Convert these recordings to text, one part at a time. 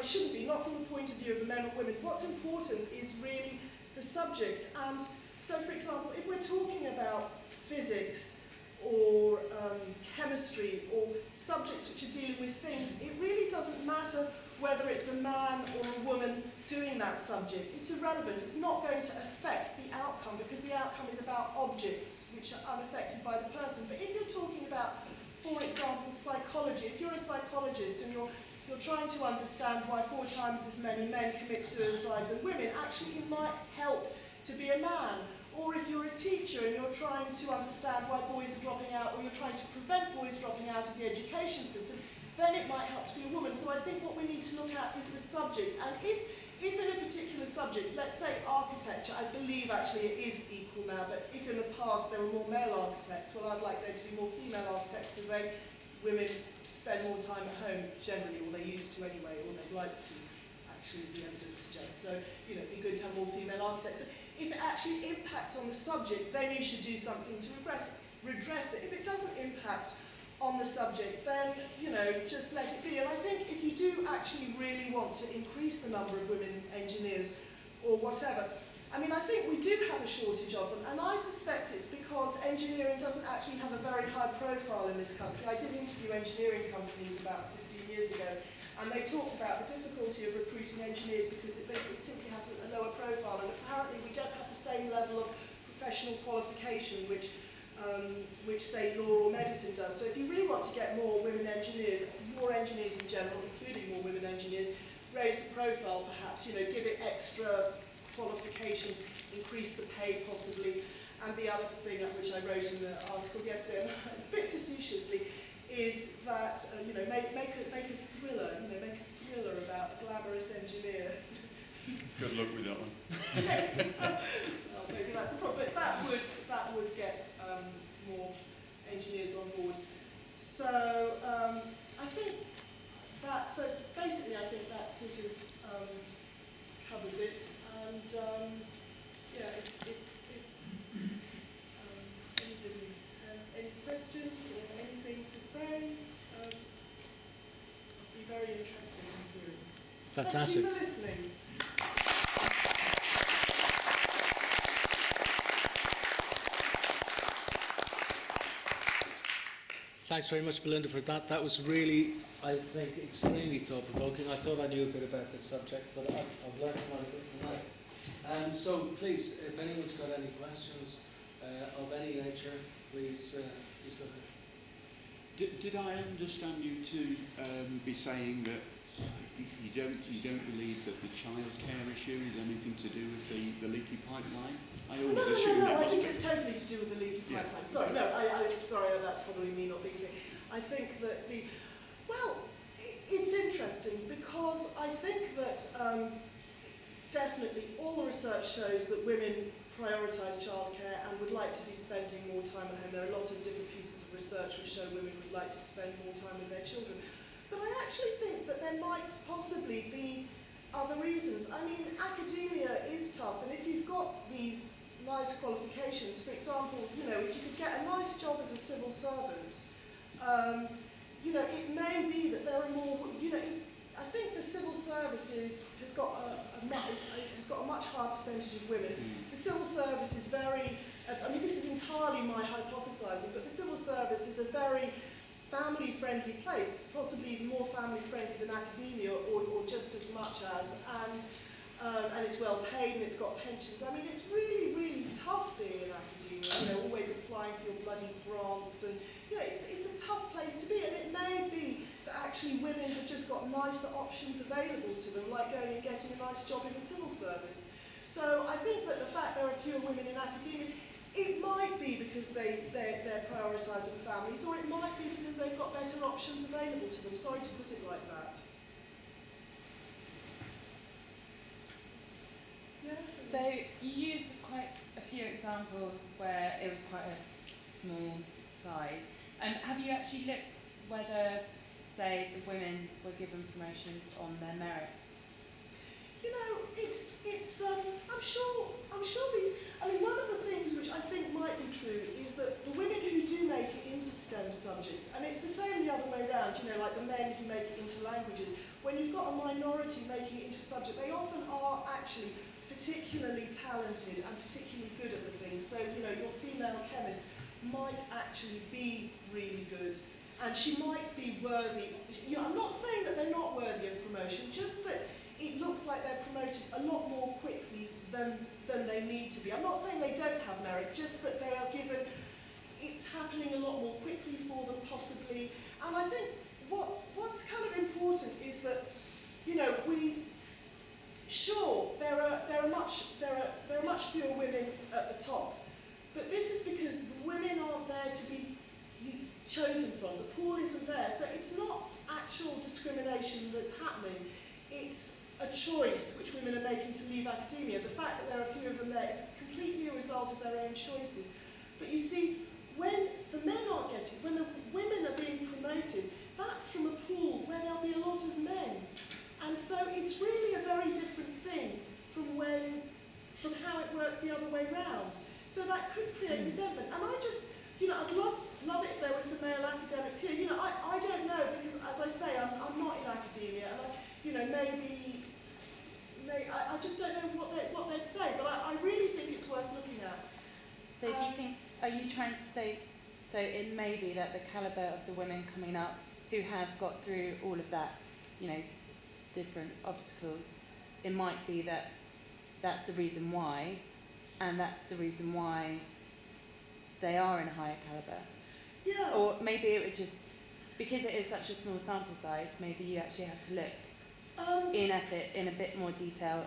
it shouldn't be, not from the point of view of the men or women. What's important is really the subject. And so, for example, if we're talking about physics or chemistry or subjects which are dealing with things, it really doesn't matter whether it's a man or a woman doing that subject. It's irrelevant. It's not going to affect the outcome because the outcome is about objects which are unaffected by the person. But if you're talking about, for example, psychology, if you're a psychologist and you're trying to understand why 4 times as many men commit suicide than women, actually it might help to be a man. Or if you're a teacher and you're trying to understand why boys are dropping out, or you're trying to prevent boys dropping out of the education system, then it might help to be a woman. So I think what we need to look at is the subject. And if in a particular subject, let's say architecture, I believe actually it is equal now, but if in the past there were more male architects, well, I'd like there to be more female architects because women spend more time at home generally, or they used to anyway, or they'd like to, actually, the evidence suggests. So, it'd be good to have more female architects. So if it actually impacts on the subject, then you should do something to redress it. If it doesn't impact on the subject, then, just let it be. And I think if you do actually really want to increase the number of women engineers or whatever, I think we do have a shortage of them, and I suspect it's because engineering doesn't actually have a very high profile in this country. I did interview engineering companies about 15 years ago, and they talked about the difficulty of recruiting engineers because it simply has a lower profile, and apparently we don't have the same level of professional qualification which say law or medicine does. So if you really want to get more women engineers, more engineers in general, including more women engineers, raise the profile perhaps, give it extra qualifications, increase the pay possibly. And the other thing which I wrote in the article yesterday, a bit facetiously, is that make a thriller, make a thriller about a glamorous engineer. Good luck with that one. Well, maybe that's a problem, but that would get more engineers on board. So I think that. So basically, I think that sort of covers it. And if anybody has any questions or anything to say, I'd be very interested in hearing. Fantastic. Thank you for listening. Thanks very much, Belinda, for that. That was really, I think, extremely thought-provoking. I thought I knew a bit about this subject, but I've learned quite a bit tonight. So please, if anyone's got any questions of any nature, please go ahead. Did I understand you to be saying that you don't believe that the childcare issue is anything to do with the leaky pipeline? I always assume No, I think it's totally to do with the leaky pipeline. Sorry, I'm sorry, that's probably me not being clear. I think that it's interesting because I think that definitely all the research shows that women prioritise childcare and would like to be spending more time at home. There are a lot of different pieces of research which show women would like to spend more time with their children. But I actually think that there might possibly be other reasons. Academia is tough, and if you've got these nice qualifications, for example, if you could get a nice job as a civil servant, it may be that there are more, I think the civil service has got a much higher percentage of women. The civil service is very, this is entirely my hypothesising, but the civil service is a very family-friendly place, possibly even more family-friendly than academia, or just as much as, and it's well paid and it's got pensions. It's really, really tough being in academia, always applying for your bloody grants, and it's a tough place to be, and it may be that actually women have just got nicer options available to them, like going and getting a nice job in the civil service. So I think that the fact there are fewer women in academia, it might be because they're prioritising families, or it might be because they've got better options available to them. Sorry to put it like that. Yeah? So you used quite a few examples where it was quite a small size. Have you actually looked whether, say, the women were given promotions on their merit? you know, I'm sure these, I mean, one of the things which I think might be true is that the women who do make it into STEM subjects, and it's the same the other way around, you know, like the men who make it into languages, when you've got a minority making it into a subject, they often are actually particularly talented and particularly good at the thing. So, you know, your female chemist might actually be really good, and she might be worthy. You know, I'm not saying that they're not worthy of promotion, just that it looks like they're promoted a lot more quickly than they need to be. I'm not saying they don't have merit, just that they are given, it's happening a lot more quickly for them possibly. And I think what's kind of important is that, you know, there are much fewer women at the top, but this is because the women aren't there to be chosen from. The pool isn't there, so it's not actual discrimination that's happening. It's a choice which women are making to leave academia. The fact that there are fewer of them there is completely a result of their own choices. But you see, when the men aren't getting, when the women are being promoted, that's from a pool where there'll be a lot of men. And so it's really a very different thing from how it worked the other way round. So that could create resentment. And I just, you know, I'd love it if there were some male academics here. You know, I don't know, because as I say, I'm not in academia, and you know, I just don't know what they'd say, but I really think it's worth looking at. So do you think, are you trying to say, so it may be that the calibre of the women coming up who have got through all of that, you know, different obstacles, it might be that that's the reason why, and that's the reason why they are in a higher calibre? Yeah. Or maybe it would just, because it is such a small sample size, maybe you actually have to look in at it in a bit more detail.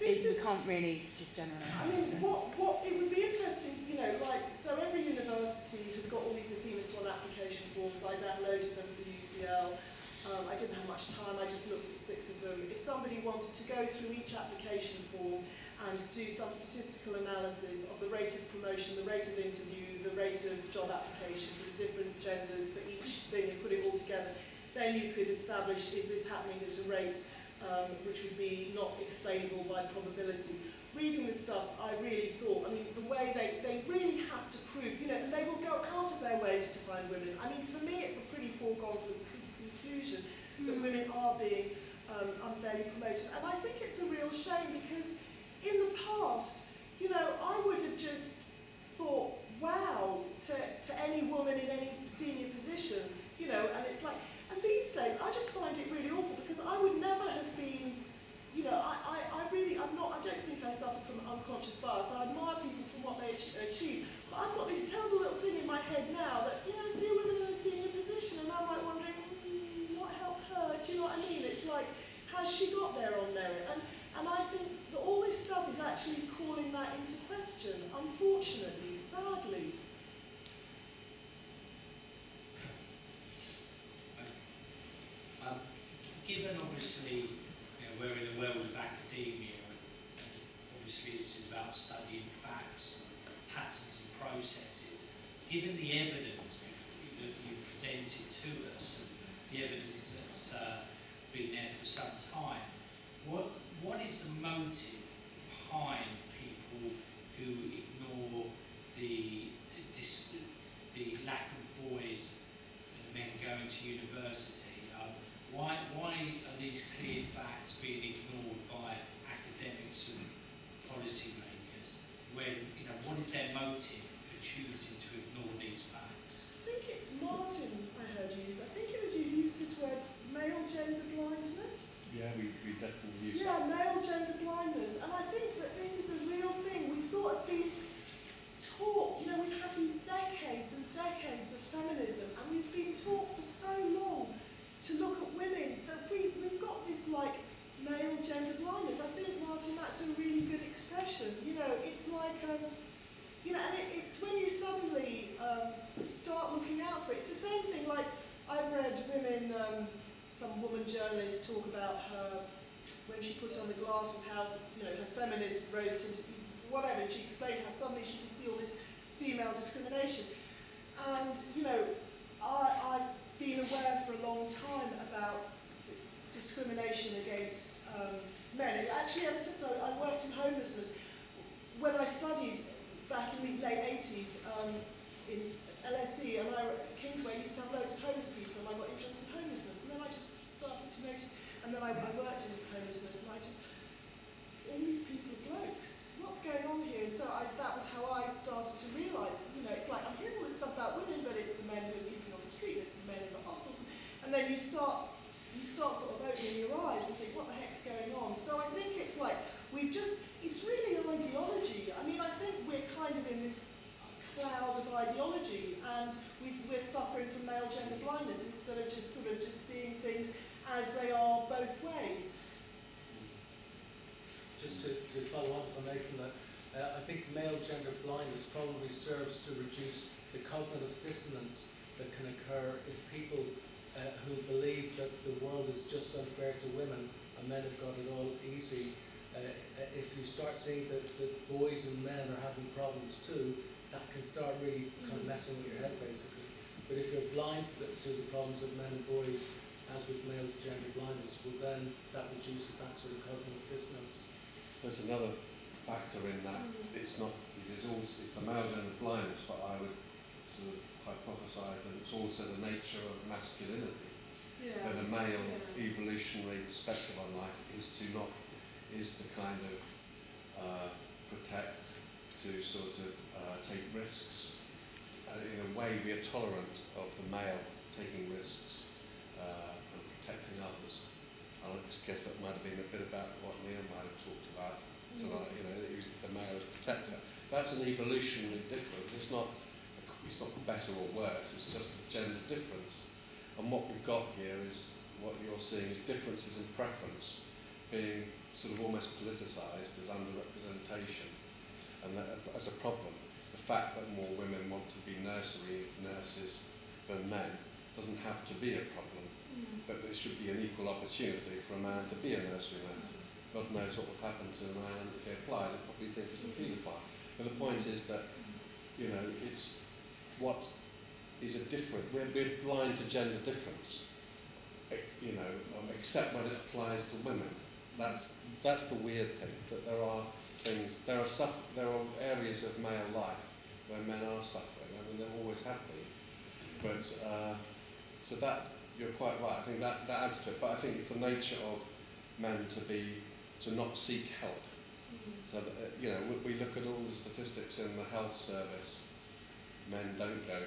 We can't really just generalise. I mean, what it would be interesting, you know, like, so every university has got all these Athena Swan application forms. I downloaded them for UCL. I didn't have much time, I just looked at 6 of them. If somebody wanted to go through each application form and do some statistical analysis of the rate of promotion, the rate of interview, the rate of job application for the different genders for each thing and put it all together, then you could establish, is this happening at a rate which would be not explainable by probability. Reading this stuff, I really thought, I mean, the way they really have to prove, you know, and they will go out of their ways to find women. I mean, for me, it's a pretty foregone conclusion that women are being unfairly promoted. And I think it's a real shame, because in the past, you know, I would have just thought, wow, to any woman in any senior position, you know, and it's like, and these days I just find it really awful, because I would never have been, you know, I don't think I suffer from unconscious bias. I admire people from what they achieve, but I've got this terrible little thing in my head now that, you know, see a woman in a senior position, and I'm like wondering, what helped her? Do you know what I mean? It's like, has she got there on merit? And I think that all this stuff is actually calling that into question, unfortunately, sadly. Given obviously, you know, we're in the world of academia, and obviously this is about studying facts, patterns and processes, given the evidence that you've presented to us, and the evidence that's been there for some time, what is the motive behind people who ignore the lack of boys and men going to university? Why are these clear facts being ignored by academics and policymakers? When, you know, what is their motive for choosing to ignore these facts? I think it's Martin I heard you use. I think it was you used this word, male gender blindness. Yeah, we definitely use Yeah, that. male gender blindness. And I think that this is a real thing. We've sort of been taught, you know, we've had these decades and decades of feminism, and we've been taught for so long to look at women that we've got this, like, male gender blindness. I think, Martin, that's a really good expression. You know, it's like, you know, and it's when you suddenly start looking out for it. It's the same thing, like, I've read women, some woman journalist talk about her, when she put on the glasses, how, you know, her feminist rose into, whatever, and she explained how suddenly she could see all this female discrimination. And, you know, I've been aware for a long time about discrimination against men. Actually, ever since I worked in homelessness, when I studied back in the late 80s in LSE and Kingsway, used to have loads of homeless people, and I got interested in homelessness. And then I just started to notice, and then I worked in homelessness, and I just, all these people are blokes. What's going on here? And so that was how I started to realise, it's like I'm hearing all this stuff about women, but it's the men who are sleeping on the street, it's the men in the hostels, and then you start sort of opening your eyes and think, what the heck's going on? So I think it's like it's really ideology. I mean, I think we're kind of in this cloud of ideology, and we're suffering from male gender blindness instead of just seeing things as they are both ways. Just to follow on from that, I think male gender blindness probably serves to reduce the cognitive dissonance that can occur if people who believe that the world is just unfair to women and men have got it all easy, if you start seeing that boys and men are having problems too, that can start really kind of messing with your head basically. But if you're blind to the problems of men and boys, as with male gender blindness, well then that reduces that sort of cognitive dissonance. There's another factor in that. It's the male gender blindness, but I would sort of hypothesise that it's also the nature of masculinity. Yeah. That a male evolutionary perspective on life is to kind of protect, to sort of take risks. In a way, we are tolerant of the male taking risks and protecting others. I guess that might have been a bit about what Neil might have talked about. So, the male as protector. That's an evolutionary difference. It's not better or worse. It's just a gender difference. And what we've got here is what you're seeing is differences in preference being sort of almost politicised as underrepresentation, and that as a problem. The fact that more women want to be nursery nurses than men doesn't have to be a problem. But there should be an equal opportunity for a man to be a nursery nurse. God knows what would happen to a man if he applied. They'd probably think he's a paedophile. But the point is that, it's what is a different. We're blind to gender difference, except when it applies to women. That's the weird thing. That there are things, there are areas of male life where men are suffering. I mean, there always have been. But so that. You're quite right. I think that adds to it. But I think it's the nature of men to not seek help. So that, we look at all the statistics in the health service. Men don't go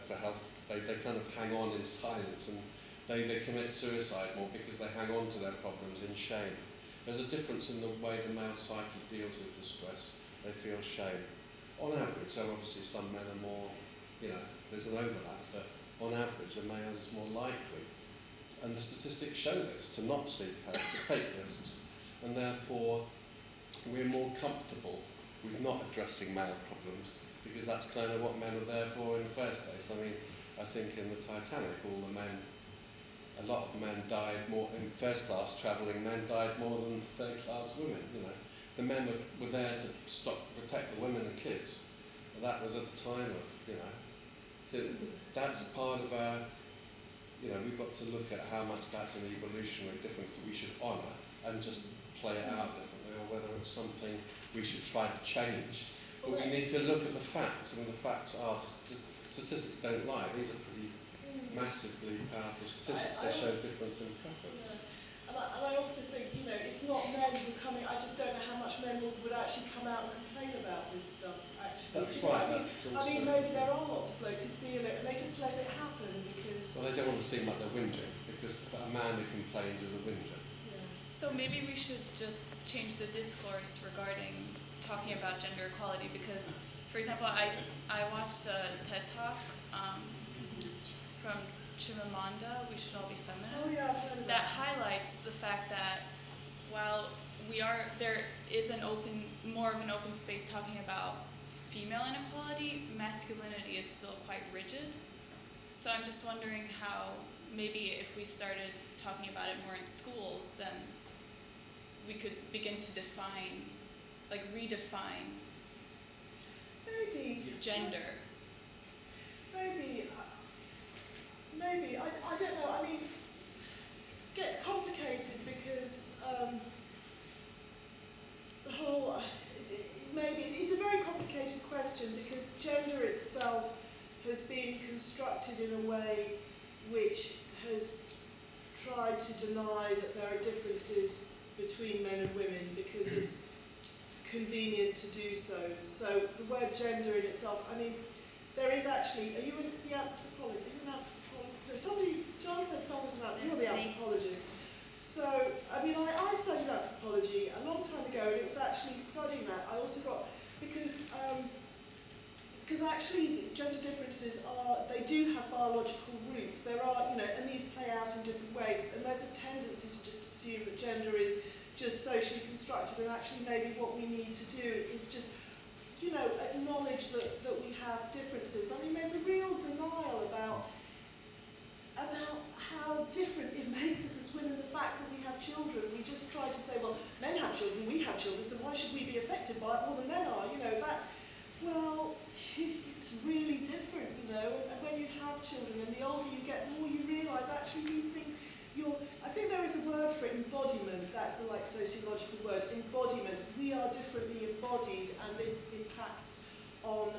for health. They kind of hang on in silence, and they commit suicide more because they hang on to their problems in shame. There's a difference in the way the male psyche deals with distress. They feel shame. On average, so obviously some men are more, there's an overlap, but on average, a male is more likely, and the statistics show this, to not seek help, to take risks, and therefore we're more comfortable with not addressing male problems, because that's kind of what men are there for in the first place. I mean, I think in the Titanic, a lot of men died more, in first class travelling, men died more than third class women, The men were there to protect the women and kids, and that was at the time of, So that's part of our, we've got to look at how much that's an evolutionary difference that we should honour and just play it out differently, or whether it's something we should try to change. But we need to look at the facts, and the facts are, the statistics don't lie. These are pretty massively powerful statistics. They show difference in preference. Yeah. And I also think, it's not men who are coming, I just don't know how much men would actually come out and complain about this stuff, actually. That's right. I mean, maybe there are lots of blokes who feel it and they just let it happen because... Well, they don't want to seem like they're whinging, because a man who complains is a whinger. Yeah. So maybe we should just change the discourse regarding talking about gender equality, because, for example, I watched a TED Talk from Chimamanda, We Should All Be Feminists, that highlights the fact that while there is more of an open space talking about female inequality, masculinity is still quite rigid. So I'm just wondering how maybe if we started talking about it more in schools, then we could begin to redefine gender. Maybe, I don't know, I mean, it gets complicated because constructed in a way which has tried to deny that there are differences between men and women because it's convenient to do so. So the word gender in itself, I mean, there is actually, are you the anthropologist? Are you an anthropologist? No, somebody, John said someone was an anthropologist. You're the anthropologist. So, I mean, I studied anthropology a long time ago, and it was actually studying that. I also got, because actually gender differences they do have biological roots. There are, and these play out in different ways, and there's a tendency to just assume that gender is just socially constructed, and actually maybe what we need to do is just, acknowledge that we have differences. I mean, there's a real denial about how different it makes us as women, the fact that we have children. We just try to say, well, men have children, we have children, so why should we be affected by it more than men are? Well, it's really different, and when you have children, and the older you get, the more you realise actually these things, I think there is a word for it, embodiment, that's the sociological word, embodiment. We are differently embodied, and this impacts on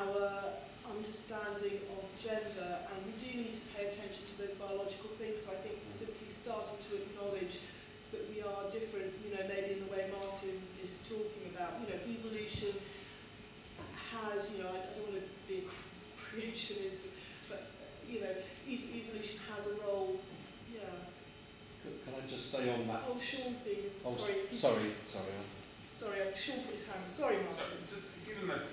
our understanding of gender, and we do need to pay attention to those biological things. So I think simply starting to acknowledge that we are different, maybe in the way Martin is talking about, evolution has, I don't want to be a creationist, but, evolution has a role, yeah. Can I just say on that? Oh, Sean's being, sorry. Sorry. Sorry, Sean put his hand, sorry Martin. So, just given that,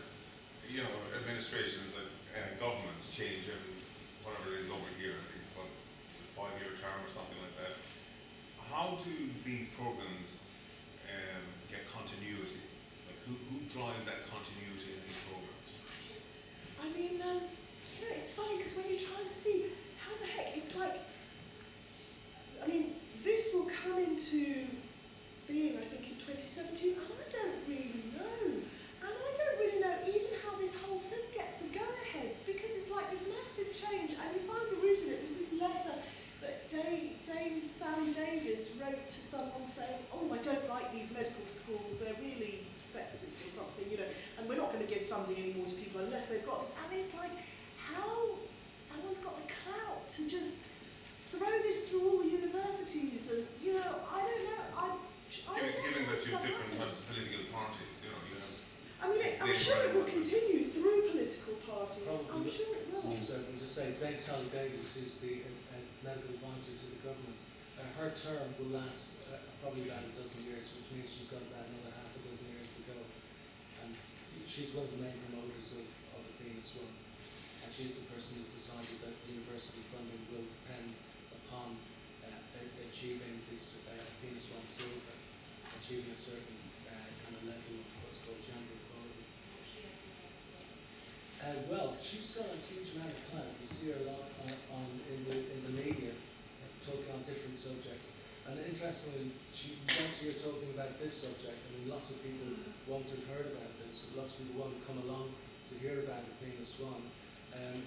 administrations and governments change every, whatever it is over here, I think it's about, is it 5-year term or something like that, how do these programs get continuity? Like, who drives that continuity in these programs? I mean, it's funny because when you try and see how the heck, it's like, I mean, this will come into being, I think, in 2017, and I don't really know. And I don't really know even how this whole thing gets a go-ahead, because it's like this massive change, and you find the root of it was this letter that Sally Davis wrote to someone saying, oh, I don't like these medical schools, they're really sexist or something, and we're not going to give funding anymore to people unless they've got this. And it's like, how someone's got the clout to just throw this through all the universities, and, I don't know, Given that you have different types of political parties, you have... I mean, I'm sure it will continue through political parties. I'm sure it will. So I can just say, Sally Davis, who's the medical advisor to the government, her term will last probably about a dozen years, which means she's got about another half a dozen years to go. And she's one of the main promoters of Athena's One. And she's the person who's decided that university funding will depend upon achieving this Athena's One silver, achieving a certain kind of level of what's called gender equality. Well, she's got a huge amount of clout. You see her a lot in the media, talking on different subjects. And interestingly, you don't see her talking about this subject. I mean, lots of people won't have heard about this. Lots of people won't come along to hear about Athena Swan.